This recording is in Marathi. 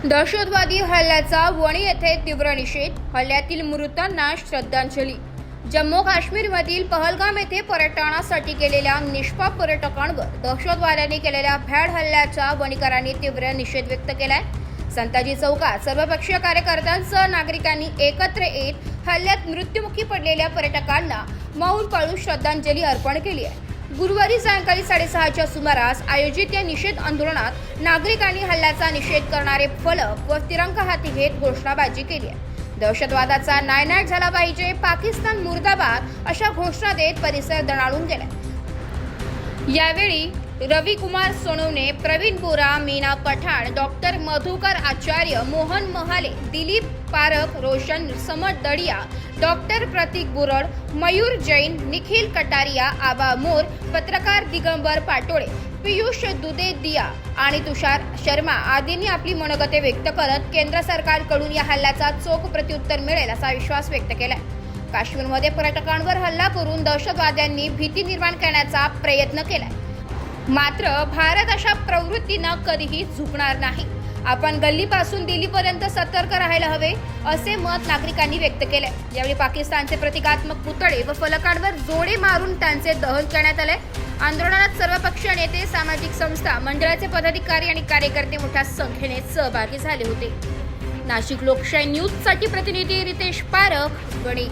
दहशतवादी हल्ल्याचा वणी येथे तीव्र निषेध. हल्ल्यातील मृतांना श्रद्धांजली. जम्मू काश्मीरमधील पहलगाम येथे पर्यटनासाठी गेलेल्या निष्पाप पर्यटकांवर दहशतवाद्यांनी केलेल्या भ्याड हल्ल्याचा वणीकरांनी तीव्र निषेध व्यक्त केलाय. संताजी चौकात सर्वपक्षीय कार्यकर्त्यांसह नागरिकांनी एकत्र येत हल्ल्यात मृत्युमुखी पडलेल्या पर्यटकांना मौन पाळून श्रद्धांजली अर्पण केली आहे. गुरुवारी सायंकाळी 6:30च्या सुमारास आयोजित या निषेध आंदोलनात नागरिकांनी हल्ल्याचा निषेध करणारे फलक व तिरंगा हाती घेत घोषणाबाजी केली आहे. दहशतवादाचा नायनाट झाला पाहिजे, पाकिस्तान मुर्दाबाद अशा घोषणा देत परिसर दणाणून गेला. यावेळी रविकुमार सोनवणे, प्रवीण बोरा, मीना पठाण, डॉक्टर मधुकर आचार्य, मोहन महाले, दिलीप पारख, रोशन समदडिया, डॉक्टर प्रतीक बुरड, मयूर जैन, निखिल कटारिया, आबा मोर, पत्रकार दिगंबर पाटोळे, पियुष दुदेदिया आणि तुषार शर्मा आदींनी आपली मनोगते व्यक्त करत केंद्र सरकारकडून या हल्ल्याचा चोख प्रत्युत्तर मिळेल असा विश्वास व्यक्त केला. काश्मीरमध्ये पर्यटकांवर हल्ला करून दहशतवाद्यांनी भीती निर्माण करण्याचा प्रयत्न केलाय. मात्र भारत अशा प्रवृत्तींना कधीही झुकणार नाही. आपण गल्लीपासून दिल्लीपर्यंत सतर्क राहायला हवे असे मत नागरिकांनी व्यक्त केले. यावेळी पाकिस्तानचे प्रतिकात्मक पुतळे व फलकांवर जोडे मारून त्यांचे दहन करण्यात आले. आंदोलनात सर्वपक्षीय नेते, सामाजिक संस्था, मंडळाचे पदाधिकारी आणि कार्यकर्ते मोठ्या संख्येने सहभागी झाले होते. नाशिक लोकशाही न्यूजसाठी प्रतिनिधी रितेश पारख, वणी.